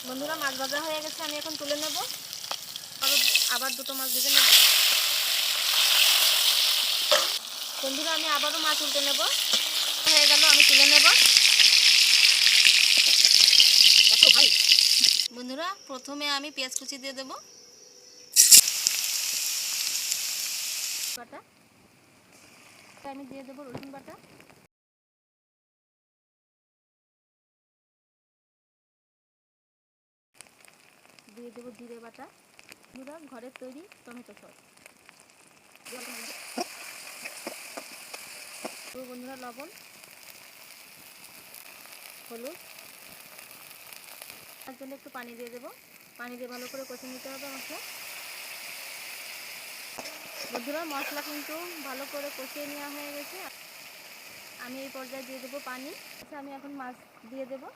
বন্ধুরা মাছ ভাজা হয়ে গেছে, আমি এখন তুলে নেব। আবার দুটো মাছ ভেজে নেব। বন্ধুরা আমি আবারও মাছ উল্টে নেব। হয়ে গেল, আমি তুলে নেব। বন্ধুরা প্রথমে আমি পেঁয়াজ কুচি দিয়ে দেব, বাটা আমি দিয়ে দেবো, রসুন বাটা দিয়ে দেবো, জিরে বাটা, বন্ধুরা ঘরের তৈরি টমেটো সস, বন্ধুরা লবণ, হলুদ, তার জন্য একটু পানি দিয়ে দেবো। পানি দিয়ে ভালো করে কষে নিতে হবে মশলা। বন্ধুরা মশলা কিন্তু ভালো করে কষিয়ে নেওয়া হয়ে গেছে। আমি এই পর্যায়ে দিয়ে দেবো পানি। আমি এখন মাছ দিয়ে দেবো।